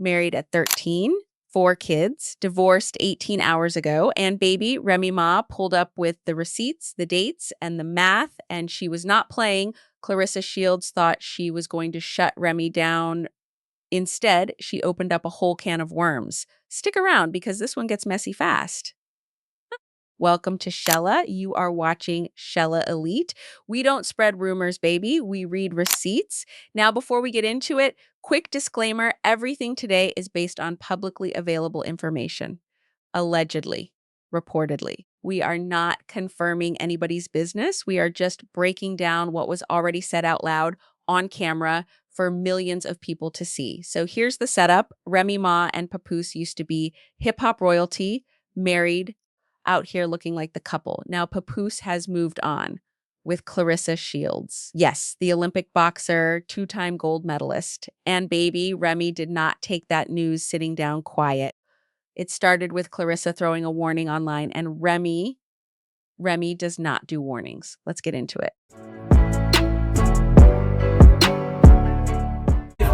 married at 13, 4 kids, divorced 18 hours ago, and baby Remy Ma pulled up with the receipts, the dates, and the math, and she was not playing. Claressa Shields thought she was going to shut Remy down. Instead, she opened up a whole can of worms. Stick around because this one gets messy fast. Welcome to Shella. You are watching Shella Elite. We don't spread rumors, baby. We read receipts. Now, before we get into it, quick disclaimer, everything today is based on publicly available information. Allegedly, reportedly. We are not confirming anybody's business. We are just breaking down what was already said out loud on camera for millions of people to see. So here's the setup. Remy Ma and Papoose used to be hip-hop royalty, married, out here looking like the couple. Now Papoose has moved on with Claressa Shields. Yes, the Olympic boxer, 2-time gold medalist. And baby, Remy did not take that news sitting down quiet. It started with Claressa throwing a warning online, and Remy does not do warnings. Let's get into it.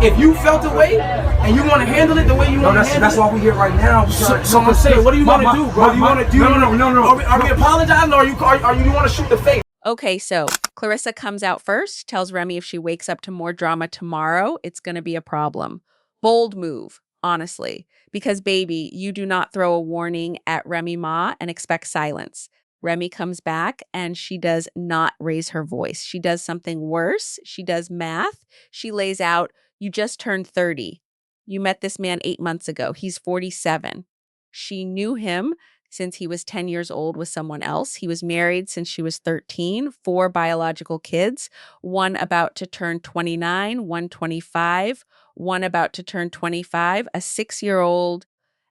If you felt the way and you want to handle it the way you want to handle it, that's why we're here right now. So I'm saying, what do you want to do, bro? Do you want to do? No. Are we apologizing, or you want to shoot the face? Okay, so Claressa comes out first, tells Remy if she wakes up to more drama tomorrow, it's going to be a problem. Bold move, honestly, because baby, you do not throw a warning at Remy Ma and expect silence. Remy comes back and she does not raise her voice. She does something worse. She does math. She lays out, you just turned 30. You met this man 8 months ago. He's 47. She knew him since he was 10 years old with someone else. He was married since she was 13, 4 biological kids, one about to turn 29, one 25, one about to turn 25, a 6-year-old,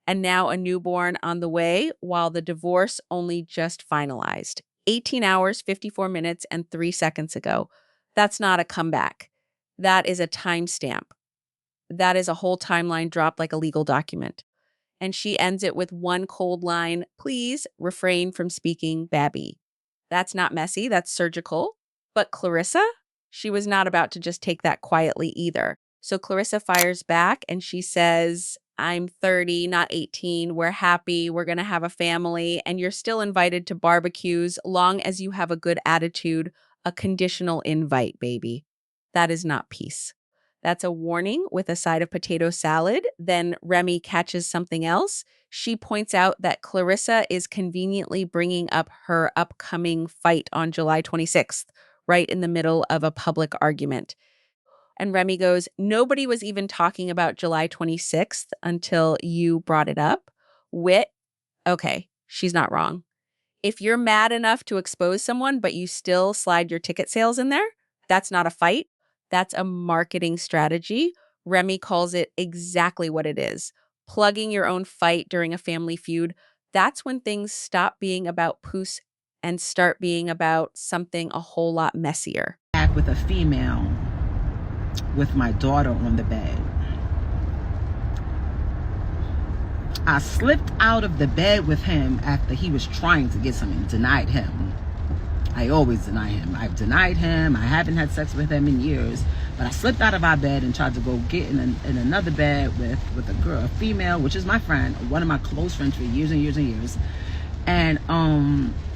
and now a newborn on the way, while the divorce only just finalized. 18 hours, 54 minutes, and 3 seconds ago. That's not a comeback. That is a timestamp. That is a whole timeline dropped like a legal document. And she ends it with one cold line, please refrain from speaking babby. That's not messy, that's surgical. But Claressa, she was not about to just take that quietly either. So Claressa fires back and she says, I'm 30, not 18. We're happy. We're going to have a family. And you're still invited to barbecues long as you have a good attitude, a conditional invite, baby. That is not peace. That's a warning with a side of potato salad. Then Remy catches something else. She points out that Claressa is conveniently bringing up her upcoming fight on July 26th, right in the middle of a public argument. And Remy goes, nobody was even talking about July 26th until you brought it up. Wit, okay, she's not wrong. If you're mad enough to expose someone, but you still slide your ticket sales in there, that's not a fight. That's a marketing strategy. Remy calls it exactly what it is. Plugging your own fight during a family feud. That's when things stop being about Poos and start being about something a whole lot messier. Back with a female with my daughter on the bed. I slipped out of the bed with him after he was trying to get something, denied him. I always deny him. I've denied him. I haven't had sex with him in years. But I slipped out of our bed and tried to go get in another bed with a girl, a female, which is my friend, one of my close friends for years and years and years. And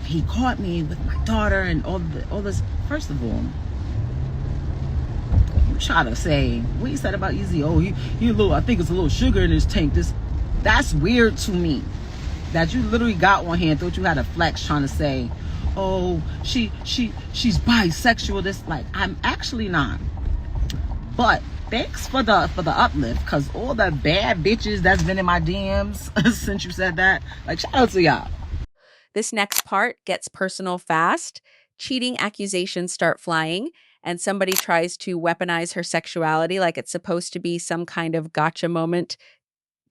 he caught me with my daughter and all this. First of all, you try to say what you said about Easy. Oh, he a little. I think it's a little sugar in his tank. That's weird to me. That you literally got one hand, thought you had a flex trying to say, oh, she's bisexual. This, like, I'm actually not. But thanks for the uplift, because all the bad bitches that's been in my DMs since you said that, like, shout out to y'all. This next part gets personal fast. Cheating accusations start flying, and somebody tries to weaponize her sexuality like it's supposed to be some kind of gotcha moment.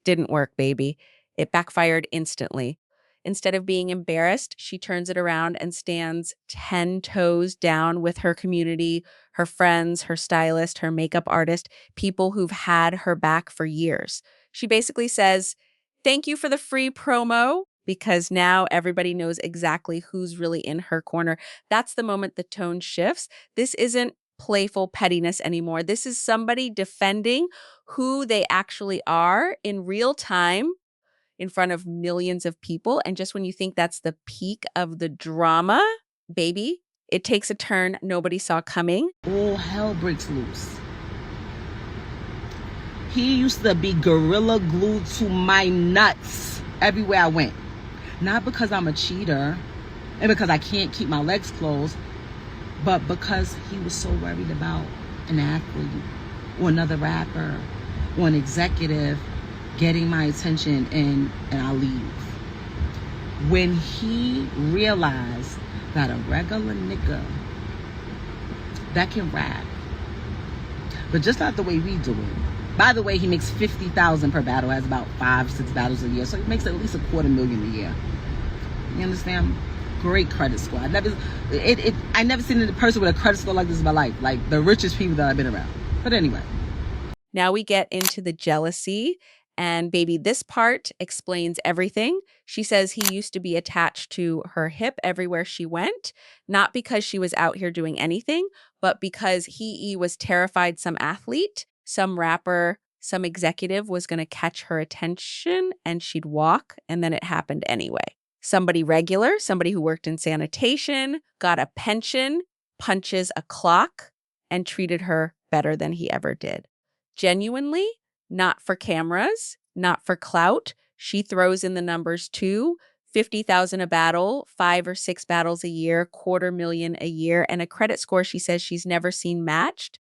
Didn't work, baby. It backfired instantly. Instead of being embarrassed, she turns it around and stands 10 toes down with her community, her friends, her stylist, her makeup artist, people who've had her back for years. She basically says, thank you for the free promo, because now everybody knows exactly who's really in her corner. That's the moment the tone shifts. This isn't playful pettiness anymore. This is somebody defending who they actually are in real time in front of millions of people. And just when you think that's the peak of the drama, baby, it takes a turn nobody saw coming. All hell breaks loose. He used to be gorilla glued to my nuts everywhere I went. Not because I'm a cheater and because I can't keep my legs closed, but because he was so worried about an athlete or another rapper or an executive getting my attention and I'll leave. When he realized that a regular nigga that can rap, but just not the way we do it. By the way, he makes $50,000 per battle, has about 5-6 battles a year, so he makes at least $250,000 a year. You understand? Great credit score. I never seen a person with a credit score like this in my life. Like the richest people that I've been around. But anyway. Now we get into the jealousy. And baby, this part explains everything. She says he used to be attached to her hip everywhere she went, not because she was out here doing anything, but because he was terrified some athlete, some rapper, some executive was going to catch her attention and she'd walk, and then it happened anyway. Somebody regular, somebody who worked in sanitation, got a pension, punches a clock, and treated her better than he ever did. Genuinely, not for cameras, not for clout. She throws in the numbers too. 50,000 a battle, 5 or 6 battles a year, $250,000 a year, and a credit score she says she's never seen matched,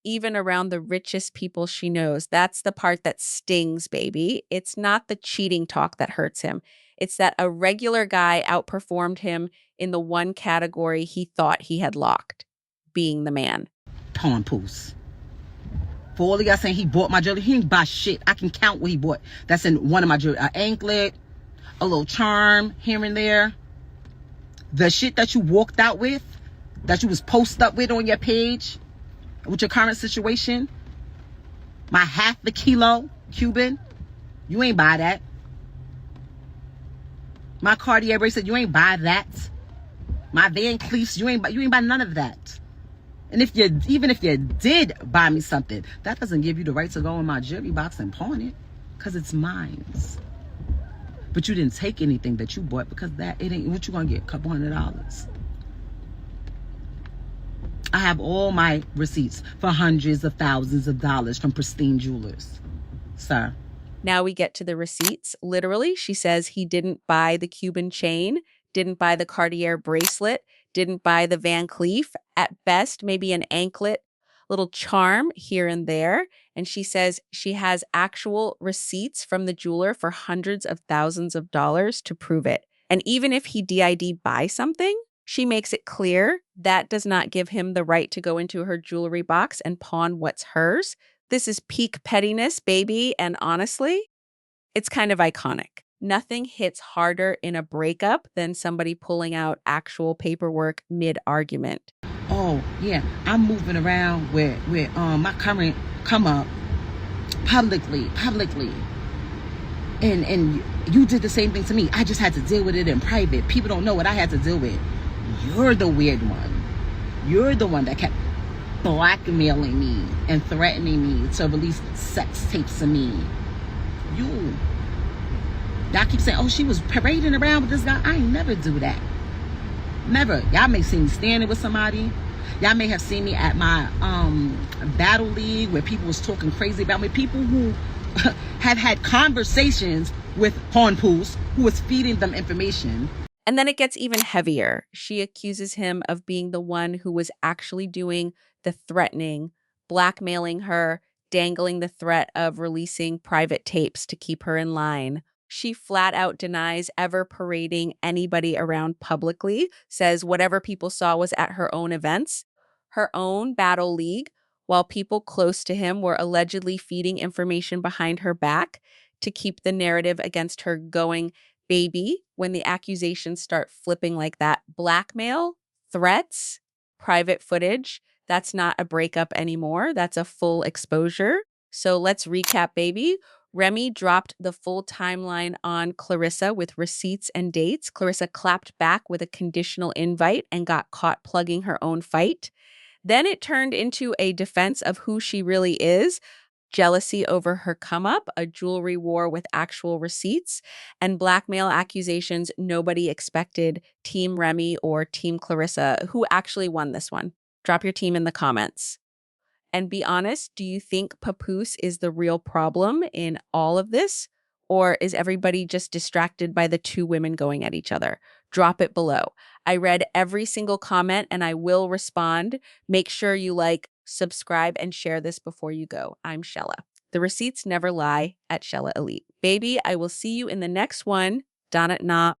even around the richest people she knows. That's the part that stings, baby. It's not the cheating talk that hurts him. It's that a regular guy outperformed him in the one category he thought he had locked, being the man. Papoose. For all of y'all saying he bought my jewelry, he didn't buy shit. I can count what he bought. That's in one of my jewelry. An anklet, a little charm here and there. The shit that you walked out with, that you was posted up with on your page, with your current situation, my half the kilo Cuban, you ain't buy that. My Cartier bracelet, you ain't buy that. My Van Cleefs, you ain't buy none of that. And even if you did buy me something, that doesn't give you the right to go in my jewelry box and pawn it, because it's mine. But you didn't take anything that you bought, because it ain't what you gonna get, $200. I have all my receipts for hundreds of thousands of dollars from pristine jewelers, sir. Now we get to the receipts. Literally, she says he didn't buy the Cuban chain, didn't buy the Cartier bracelet, didn't buy the Van Cleef. At best, maybe an anklet, little charm here and there. And she says she has actual receipts from the jeweler for hundreds of thousands of dollars to prove it. And even if he DID buy something, she makes it clear that does not give him the right to go into her jewelry box and pawn what's hers. This is peak pettiness, baby. And honestly, it's kind of iconic. Nothing hits harder in a breakup than somebody pulling out actual paperwork mid-argument. Oh, yeah, I'm moving around with my current come up publicly. And you did the same thing to me. I just had to deal with it in private. People don't know what I had to deal with. You're the weird one. You're the one that kept blackmailing me and threatening me to release sex tapes of me. Y'all keep saying, oh, she was parading around with this guy. I ain't never do that. Never. Y'all may see me standing with somebody. Y'all may have seen me at my battle league where people was talking crazy about me. People who have had conversations with Papoose, who was feeding them information. And then it gets even heavier. She accuses him of being the one who was actually doing the threatening, blackmailing her, dangling the threat of releasing private tapes to keep her in line. She flat out denies ever parading anybody around publicly, says whatever people saw was at her own events, her own battle league, while people close to him were allegedly feeding information behind her back to keep the narrative against her going. Baby, when the accusations start flipping like that, blackmail, threats, private footage, that's not a breakup anymore. That's a full exposure. So let's recap, baby. Remy dropped the full timeline on Claressa with receipts and dates. Claressa clapped back with a conditional invite and got caught plugging her own fight. Then it turned into a defense of who she really is, jealousy over her come up, a jewelry war with actual receipts, and blackmail accusations nobody expected. Team Remy or Team Claressa? Who actually won this one? Drop your team in the comments. And be honest, do you think Papoose is the real problem in all of this? Or is everybody just distracted by the two women going at each other? Drop it below. I read every single comment and I will respond. Make sure you like, subscribe, and share this before you go. I'm Shella. The receipts never lie at Shella Elite. Baby, I will see you in the next one. Donna Na.